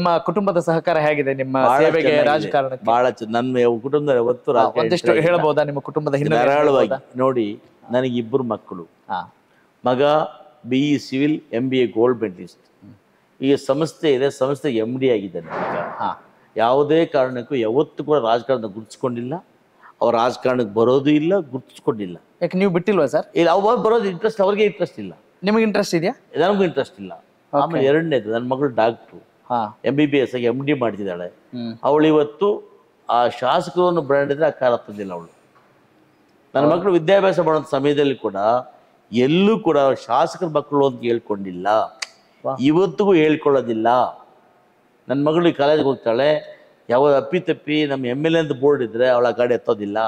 ನಿಮ್ಮ ಕುಟುಂಬದ ಸಹಕಾರ ಹೇಗಿದೆ ನಿಮ್ಮ ಸೇವೆಗೆ ರಾಜಕಾರಣಕ್ಕೆ? ಬಹಳ ನನ್ನ ಕುಟುಂಬದ ಯಾವತ್ತು ಒಂದಿಷ್ಟು ಹೇಳ್ಬೋದಾ ನಿಮ್ಮ ಕುಟುಂಬದ ಹಿನ್ನೆಲೆ? ಧಾರಾಳವಾಗಿ ನೋಡಿ, ನನಗೆ 2 ಮಕ್ಕಳು. ಮಗ BE civil MBA gold medalist. ಈಗ ಸಂಸ್ಥೆ ಇದೆ, ಸಂಸ್ಥೆ MD ಆಗಿದ್ದಾನೆ. ಯಾವುದೇ ಕಾರಣಕ್ಕೂ ಯಾವತ್ತೂ ಕೂಡ ರಾಜಕಾರಣದ ಗುರುತಿಸ್ಕೊಂಡಿಲ್ಲ. ಅವ್ರ ರಾಜಕಾರಣಕ್ಕೆ ಬರೋದು ಇಲ್ಲ, ಗುರುತಿಸ್ಕೊಂಡಿಲ್ಲ. ಯಾಕೆ ನೀವು ಬಿಟ್ಟಿಲ್ವಾ ಸರ್? ಇಲ್ಲ, ಅವ್ರು ಬರೋದು ಇಂಟ್ರೆಸ್ಟ್, ಅವ್ರಿಗೆ ಇಂಟ್ರೆಸ್ಟ್ ಇಲ್ಲ. ನಿಮಗೆ ಇಂಟ್ರೆಸ್ಟ್ ಇದೆಯಾ? ನನಗೂ ಇಂಟ್ರೆಸ್ಟ್ ಇಲ್ಲ. ಆಮೇಲೆ ಎರಡನೇದು, ನನ್ನ ಮಗಳು ಡಾಕ್ಟ್ರು, MBBS ಆಗಿ MD ಮಾಡ್ತಿದ್ದಾಳೆ. ಅವಳು ಇವತ್ತು ಆ ಶಾಸಕರನ್ನು ಬ್ರ್ಯಾಂಡ್ ಆ ಕಾರ ತಂದಿಲ್ಲ ಅವಳು. ನನ್ನ ಮಕ್ಕಳು ವಿದ್ಯಾಭ್ಯಾಸ ಮಾಡೋ ಸಮಯದಲ್ಲಿ ಕೂಡ ಎಲ್ಲೂ ಕೂಡ ಶಾಸಕರ ಮಕ್ಕಳು ಅಂತ ಹೇಳ್ಕೊಂಡಿಲ್ಲ, ಇವತ್ತಿಗೂ ಹೇಳ್ಕೊಳ್ಳೋದಿಲ್ಲ. ನನ್ನ ಮಗಳು ಈ ಕಾಲೇಜ್ಗೆ ಹೋಗ್ತಾಳೆ, ಯಾವ ಅಪ್ಪಿತಪ್ಪಿ ನಮ್ಮ MLA ಅಂತ ಬೋರ್ಡ್ ಇದ್ರೆ ಅವಳ ಗಾಡಿ ಎತ್ತೋದಿಲ್ಲ.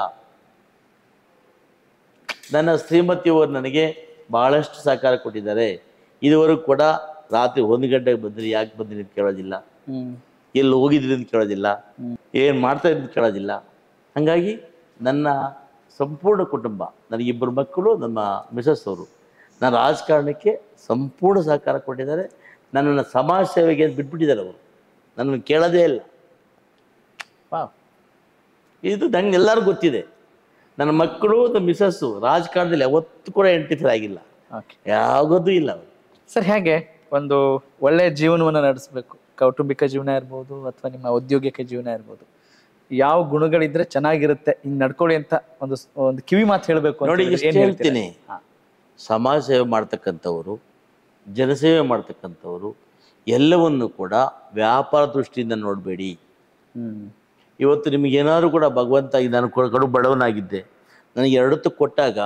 ನನ್ನ ಶ್ರೀಮತಿಯವರು ನನಗೆ ಬಹಳಷ್ಟು ಸಹಕಾರ ಕೊಟ್ಟಿದ್ದಾರೆ. ಇದುವರೆಗೂ ಕೂಡ ರಾತ್ರಿ 1 ಗಂಟೆಗೆ ಬಂದ್ರಿ, ಯಾಕೆ ಬಂದ್ರಿ ಅಂತ ಕೇಳೋದಿಲ್ಲ, ಎಲ್ಲಿ ಹೋಗಿದ್ರಿ ಅಂತ ಕೇಳೋದಿಲ್ಲ, ಏನು ಮಾಡ್ತಾ ಇದ್ರಿ ಅಂತ ಕೇಳೋದಿಲ್ಲ. ಹಾಗಾಗಿ ನನ್ನ ಸಂಪೂರ್ಣ ಕುಟುಂಬ, ನನಗೆ 2 ಮಕ್ಕಳು, ನಮ್ಮ ಮಿಸಸ್ ಅವರು ನನ್ನ ರಾಜಕಾರಣಕ್ಕೆ ಸಂಪೂರ್ಣ ಸಹಕಾರ ಕೊಟ್ಟಿದ್ದಾರೆ. ನನ್ನನ್ನು ಸಮಾಜ ಸೇವೆಗೆ ಬಿಟ್ಬಿಟ್ಟಿದ್ದಾರೆ. ಅವರು ನನ್ನನ್ನು ಕೇಳೋದೇ ಇಲ್ಲ. ಇದು ನಂಗೆ ಎಲ್ಲರೂ ಗೊತ್ತಿದೆ. ನನ್ನ ಮಕ್ಕಳು, ನಮ್ಮ ಮಿಸಸ್ಸು ರಾಜಕಾರಣದಲ್ಲಿ ಯಾವತ್ತೂ ಕೂಡ ಎಂಟಿಫರ್ ಆಗಿಲ್ಲ, ಯಾವುದೂ ಇಲ್ಲ. ಸರ್, ಹೇಗೆ ಒಂದು ಒಳ್ಳೆಯ ಜೀವನವನ್ನು ನಡೆಸಬೇಕು, ಕೌಟುಂಬಿಕ ಜೀವನ ಇರ್ಬೋದು ಅಥವಾ ನಿಮ್ಮ ಔದ್ಯೋಗಿಕ ಜೀವನ ಇರ್ಬೋದು, ಯಾವ ಗುಣಗಳಿದ್ರೆ ಚೆನ್ನಾಗಿರುತ್ತೆ, ಹಿಂಗೆ ನಡ್ಕೊಳ್ಳಿ ಅಂತ ಒಂದು ಕಿವಿ ಮಾತು ಹೇಳಬೇಕು ನೋಡಿ. ಹೇಳ್ತೀನಿ, ಸಮಾಜ ಸೇವೆ ಮಾಡ್ತಕ್ಕಂಥವ್ರು, ಜನಸೇವೆ ಮಾಡ್ತಕ್ಕಂಥವ್ರು ಎಲ್ಲವನ್ನು ಕೂಡ ವ್ಯಾಪಾರ ದೃಷ್ಟಿಯಿಂದ ನೋಡಬೇಡಿ. ಇವತ್ತು ನಿಮಗೇನಾದ್ರು ಕೂಡ ಭಗವಂತ, ನಾನು ಕಡು ಬಡವನಾಗಿದ್ದೆ, ನನಗೆ 2 ಹೊತ್ತು ಕೊಟ್ಟಾಗ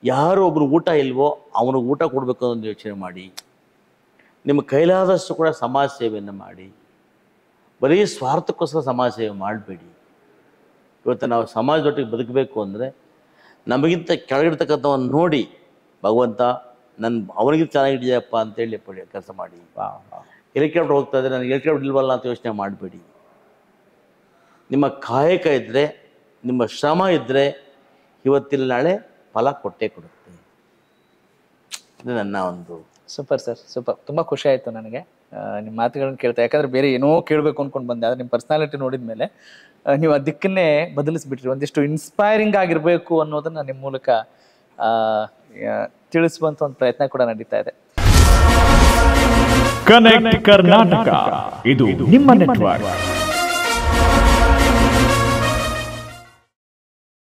ಯಾರು ಒಬ್ರು ಊಟ ಇಲ್ವೋ ಅವನಿಗೆ ಊಟ ಕೊಡಬೇಕು ಅನ್ನೋ ಯೋಚನೆ ಮಾಡಿ. ನಿಮ್ಮ ಕೈಲಾದಷ್ಟು ಕೂಡ ಸಮಾಜ ಸೇವೆಯನ್ನು ಮಾಡಿ. ಬರೀ ಸ್ವಾರ್ಥಕ್ಕೋಸ್ಕರ ಸಮಾಜ ಸೇವೆ ಮಾಡಬೇಡಿ. ಇವತ್ತು ನಾವು ಸಮಾಜದೊಟ್ಟಿಗೆ ಬದುಕಬೇಕು ಅಂದರೆ ನಮಗಿಂತ ಕೆಳಗಿರ್ತಕ್ಕಂಥವನ್ನು ನೋಡಿ, ಭಗವಂತ ಅವನಿಗಿಂತ ಚೆನ್ನಾಗಿದೆಯಪ್ಪ ಅಂತೇಳಿ ಕೆಲಸ ಮಾಡಿ. ಹೆಲಿಕಾಪ್ಟರ್ ಹೋಗ್ತಾ ಇದ್ದರೆ ನನಗೆ ಹೆಲಿಕಾಪ್ಟರ್ ಇಲ್ವಲ್ಲ ಅಂತ ಯೋಚನೆ ಮಾಡಬೇಡಿ. ನಿಮ್ಮ ಕಾಯಕ ಇದ್ದರೆ, ನಿಮ್ಮ ಶ್ರಮ ಇದ್ದರೆ ಇವತ್ತಿಲ್ಲ ನಾಳೆ ಫಲ ಕೊಟ್ಟೇ ಕೊಡುತ್ತೆ. ಇದು ನನ್ನ ಒಂದು. Super sir, super. ತುಂಬ ಖುಷಿ ಆಯಿತು ನನಗೆ ನಿಮ್ಮ ಮಾತುಗಳನ್ನು ಕೇಳ್ತಾ. ಯಾಕಂದರೆ ಬೇರೆ ಏನೋ ಕೇಳಬೇಕು ಅಂದ್ಕೊಂಡು ಬಂದೆ, ಆದರೆ ನಿಮ್ಮ ಪರ್ಸ್ನಾಲಿಟಿ ನೋಡಿದ ಮೇಲೆ ನೀವು ಆ ದಿಕ್ಕನ್ನೇ ಬದಲಿಸ್ಬಿಟ್ರಿ. ಒಂದಿಷ್ಟು ಇನ್ಸ್ಪೈರಿಂಗ್ ಆಗಿರಬೇಕು ಅನ್ನೋದನ್ನು ನಿಮ್ಮ ಮೂಲಕ ತಿಳಿಸುವಂಥ ಒಂದು ಪ್ರಯತ್ನ ಕೂಡ ನಡೀತಾ ಇದೆ. ಕನೆಕ್ಟ್ ಕರ್ನಾಟಕ, ಇದು ನಿಮ್ಮ ನೆಟ್ವರ್ಕ್.